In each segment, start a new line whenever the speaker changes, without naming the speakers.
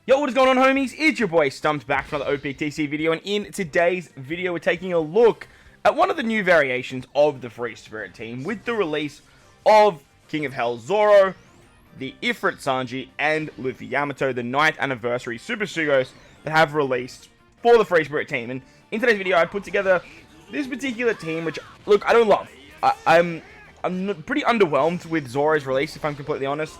Yo, what is going on, homies? It's your boy StumpD back for another OPTC video, and in today's video we're taking a look at one of the new variations of the Free Spirit team with the release of King of Hell Zoro, the Ifrit Sanji, and Luffy Yamato, the 9th anniversary Super Sugos that have released for the Free Spirit team. And in today's video I put together this particular team, which, look, I don't love. I'm pretty underwhelmed with Zoro's release, if I'm completely honest.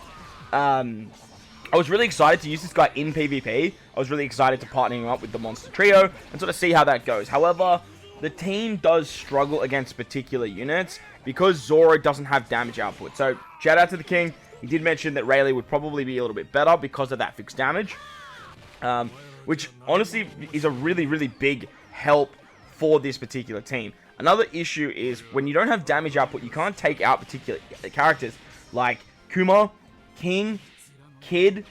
I was really excited to use this guy in PvP. I was really excited to partner him up with the Monster Trio and sort of see how that goes. However, the team does struggle against particular units because Zoro doesn't have damage output. So, shout out to the King. He did mention that Rayleigh would probably be a little bit better because of that fixed damage. Which, honestly, is a really, really big help for this particular team. Another issue is when you don't have damage output, you can't take out particular characters like Kuma, King, Kid,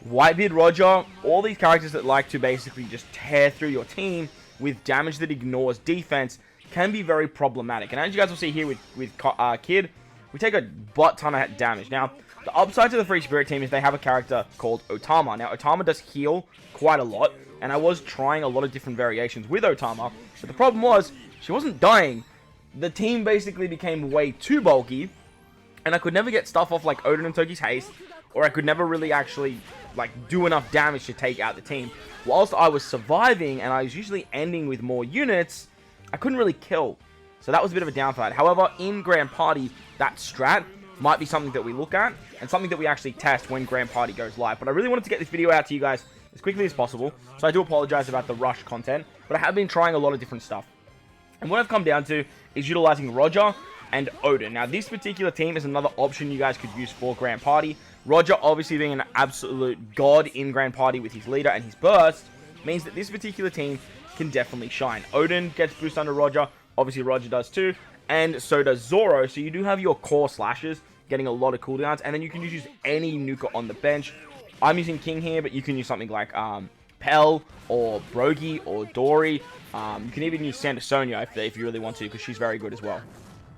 Whitebeard Roger, all these characters that like to basically just tear through your team with damage that ignores defense can be very problematic. And as you guys will see here with Kid, we take a butt ton of damage. Now, the upside to the Free Spirit team is they have a character called Otama. Now, Otama does heal quite a lot, and I was trying a lot of different variations with Otama, but the problem was, she wasn't dying. The team basically became way too bulky, and I could never get stuff off like Oden and Toki's Haze, or I could never really actually like do enough damage to take out the team. Whilst I was surviving and I was usually ending with more units, I couldn't really kill. So that was a bit of a downside. However, in Grand Party, that strat might be something that we look at and something that we actually test when Grand Party goes live. But I really wanted to get this video out to you guys as quickly as possible, so I do apologize about the rush content, but I have been trying a lot of different stuff. And what I've come down to is utilizing Roger and Oden. Now, this particular team is another option you guys could use for Grand Party. Roger, obviously being an absolute god in Grand Party with his leader and his burst, means that this particular team can definitely shine. Oden gets boost under Roger, obviously Roger does too, and so does Zoro. So you do have your core slashers getting a lot of cooldowns, and then you can just use any nuker on the bench. I'm using King here, but you can use something like Pell, or Brogy, or Dory. You can even use Sandersonia if you really want to, because she's very good as well.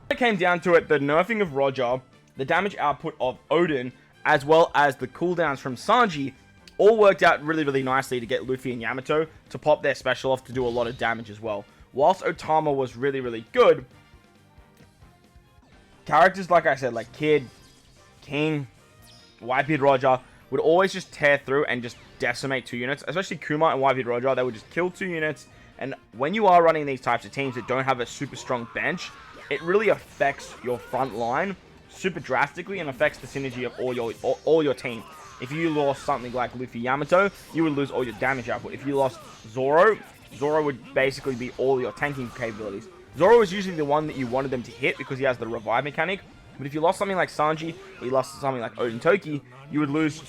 When it came down to it, the nerfing of Roger, the damage output of Oden, as well as the cooldowns from Sanji, all worked out really, really nicely to get Luffy and Yamato to pop their special off to do a lot of damage as well. Whilst Otama was really, really good, characters like I said, like Kid, King, Whitebeard Roger, would always just tear through and just decimate 2 units, especially Kuma and Whitebeard Roger. They would just kill 2 units, and when you are running these types of teams that don't have a super strong bench, it really affects your front line super drastically and affects the synergy of all your team. If you lost something like Luffy Yamato, you would lose all your damage output. If you lost Zoro, Zoro would basically be all your tanking capabilities. Zoro is usually the one that you wanted them to hit because he has the revive mechanic. But if you lost something like Sanji, or you lost something like Oden Toki, you would lose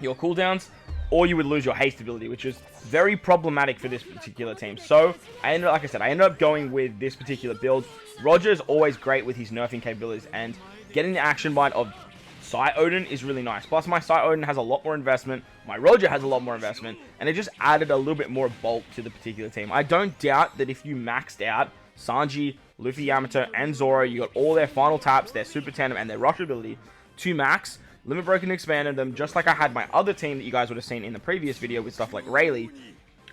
your cooldowns, or you would lose your haste ability, which is very problematic for this particular team. So, like I said, I ended up going with this particular build. Roger is always great with his nerfing capabilities, and getting the action bind of Sai Oden is really nice. Plus, my Sai Oden has a lot more investment, my Roger has a lot more investment, and it just added a little bit more bulk to the particular team. I don't doubt that if you maxed out Sanji, Luffy Yamato, and Zoro, you got all their final taps, their super tandem, and their rush ability to max, limit broken expanded them, just like I had my other team that you guys would have seen in the previous video with stuff like Rayleigh.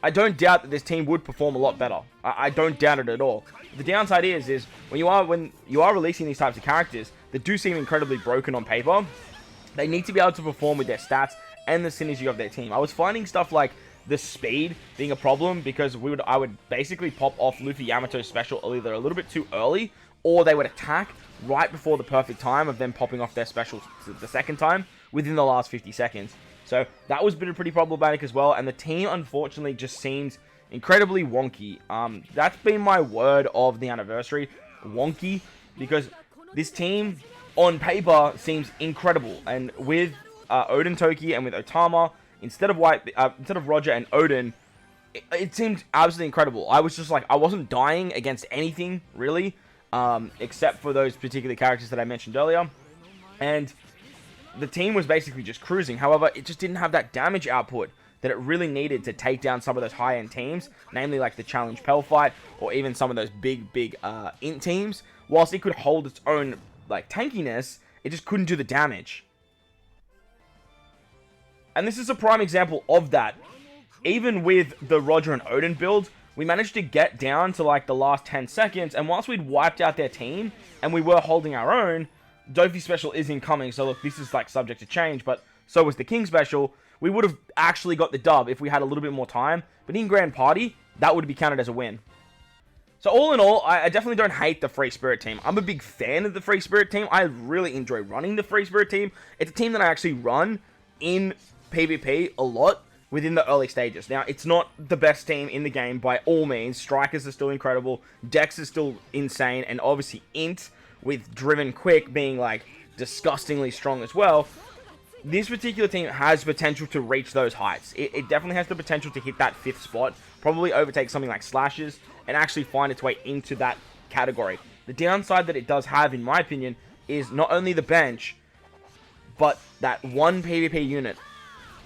I don't doubt that this team would perform a lot better. I don't doubt it at all. The downside is when you are releasing these types of characters that do seem incredibly broken on paper, they need to be able to perform with their stats and the synergy of their team. I was finding stuff like the speed being a problem because I would basically pop off Luffy Yamato's special either a little bit too early, or they would attack right before the perfect time of them popping off their special the second time within the last 50 seconds. So that was pretty problematic as well, and the team unfortunately just seems incredibly wonky. That's been my word of the anniversary, wonky, because this team on paper seems incredible, and with Oden Toki and with Otama, instead of Roger and Oden, it seemed absolutely incredible. I was just like, I wasn't dying against anything really, except for those particular characters that I mentioned earlier, and the team was basically just cruising. However, it just didn't have that damage output that it really needed to take down some of those high-end teams, namely like the Challenge Pell fight, or even some of those big int teams. Whilst it could hold its own like tankiness, it just couldn't do the damage. And this is a prime example of that. Even with the Roger and Odin build, we managed to get down to like the last 10 seconds, and whilst we'd wiped out their team, and we were holding our own, Dofi Special is incoming, so look, this is like subject to change, but so was the King Special. We would have actually got the dub if we had a little bit more time, but in Grand Party, that would be counted as a win. So all in all, I definitely don't hate the Free Spirit team. I'm a big fan of the Free Spirit team. I really enjoy running the Free Spirit team. It's a team that I actually run in PvP a lot within the early stages. Now, it's not the best team in the game by all means. Strikers are still incredible. Dex is still insane. And obviously Int, with Driven Quick being like disgustingly strong as well. This particular team has potential to reach those heights. It definitely has the potential to hit that 5th spot. Probably overtake something like Slashes and actually find its way into that category. The downside that it does have, in my opinion, is not only the bench, but that one PvP unit.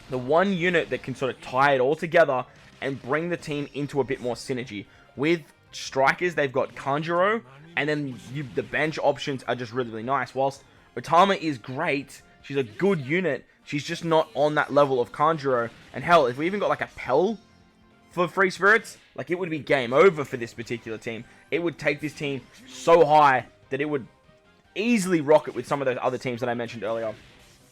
The one unit that can sort of tie it all together and bring the team into a bit more synergy. With Strikers, they've got Kanjuro, and then the bench options are just really, really nice. Whilst Otama is great, she's a good unit, she's just not on that level of Kanjuro. And hell, if we even got like a Pell for Free Spirits, like it would be game over for this particular team. It would take this team so high that it would easily rocket with some of those other teams that I mentioned earlier.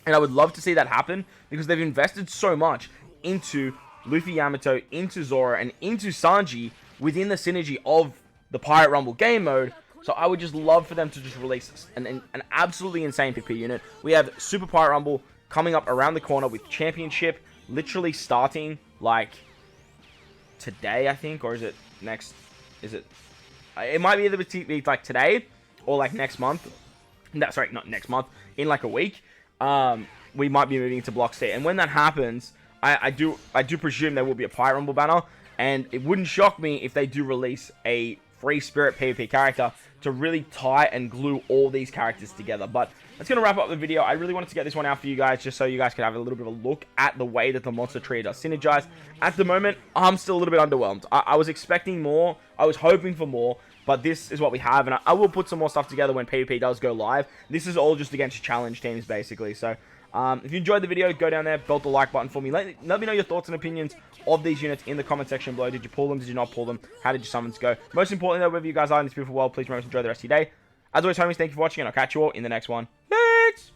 And I would love to see that happen because they've invested so much into Luffy Yamato, into Zoro, and into Sanji within the synergy of the Pirate Rumble game mode. So I would just love for them to just release an absolutely insane PP unit. We have Super Pirate Rumble coming up around the corner with Championship literally starting like today, I think, or is it next? Is it? It might be either like today or like next month. No, sorry, not next month. In like a week, we might be moving to Block C, and when that happens, I do presume there will be a Pirate Rumble banner, and it wouldn't shock me if they do release a Free Spirit PvP character to really tie and glue all these characters together. But that's going to wrap up the video. I really wanted to get this one out for you guys, just so you guys could have a little bit of a look at the way that the monster tree does synergize. At the moment, I'm still a little bit underwhelmed. I was expecting more. I was hoping for more. But this is what we have, and I will put some more stuff together when PvP does go live. This is all just against challenge teams, basically. So, if you enjoyed the video, go down there, belt the like button for me. Let me know your thoughts and opinions of these units in the comment section below. Did you pull them? Did you not pull them? How did your summons go? Most importantly, though, wherever you guys are in this beautiful world, please remember to enjoy the rest of your day. As always, homies, thank you for watching, and I'll catch you all in the next one. Thanks!